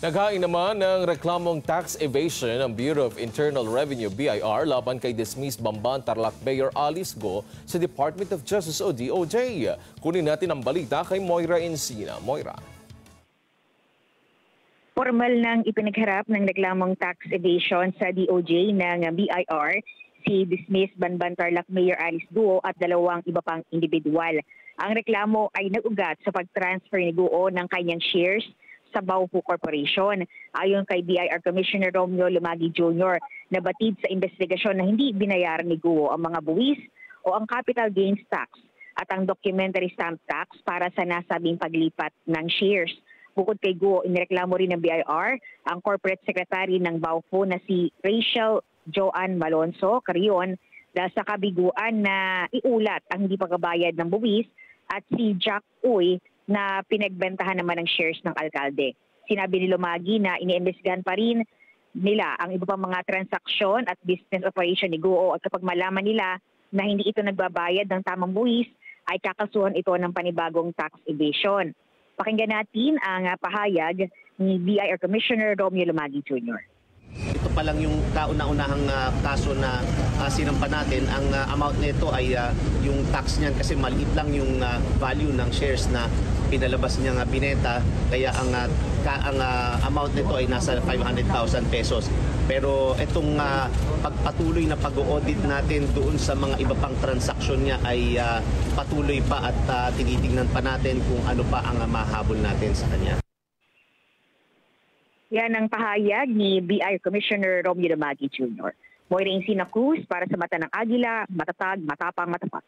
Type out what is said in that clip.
Naghain naman ng reklamong tax evasion ang Bureau of Internal Revenue BIR laban kay dismissed Bamban Tarlac Mayor Alice Go sa Department of Justice o DOJ. Kunin natin ang balita kay Moira Encina. Moira. Formal nang ipinagharap ng reklamong tax evasion sa DOJ ng BIR si dismissed Bamban Tarlac Mayor Alice Go at dalawang iba pang individual. Ang reklamo ay nag-ugat sa pag-transfer ni Go ng kanyang shares sa Baufu Corporation. Ayon kay BIR Commissioner Romeo Lumagi Jr., nabatid sa investigasyon na hindi binayaran ni Guo ang mga buwis o ang capital gains tax at ang documentary stamp tax para sa nasabing paglipat ng shares. Bukod kay Guo, inireklamo rin ng BIR ang corporate secretary ng Baufu na si Rachel Joanne Malonzo Carrion dahil sa kabiguan na iulat ang hindi pagbabayad ng buwis at si Jack Uy na pinagbentahan naman ng shares ng alkalde. Sinabi ni Lumagi na iniimbestigahan pa rin nila ang iba pang mga transaksyon at business operation ni Guo at kapag malaman nila na hindi ito nagbabayad ng tamang buwis, ay kakasuhan ito ng panibagong tax evasion. Pakinggan natin ang pahayag ni BIR Commissioner Romeo Lumagi Jr. Ito pa lang yung kauna-unahang kaso na sinampa natin. Ang amount nito ay yung tax niyan kasi maliit lang yung value ng shares na pinalabas niya nga binenta. Kaya ang amount nito ay nasa 500,000 pesos. Pero itong pagpatuloy na pag-audit natin doon sa mga iba pang transaksyon niya ay patuloy pa at tinitingnan pa natin kung ano pa ang mahabol natin sa kanya. Yan ang pahayag ni BIR Commissioner Romeo Lumagi Jr. Moira Encina Cruz para sa Mata ng Agila, matatag, matapang, matapat.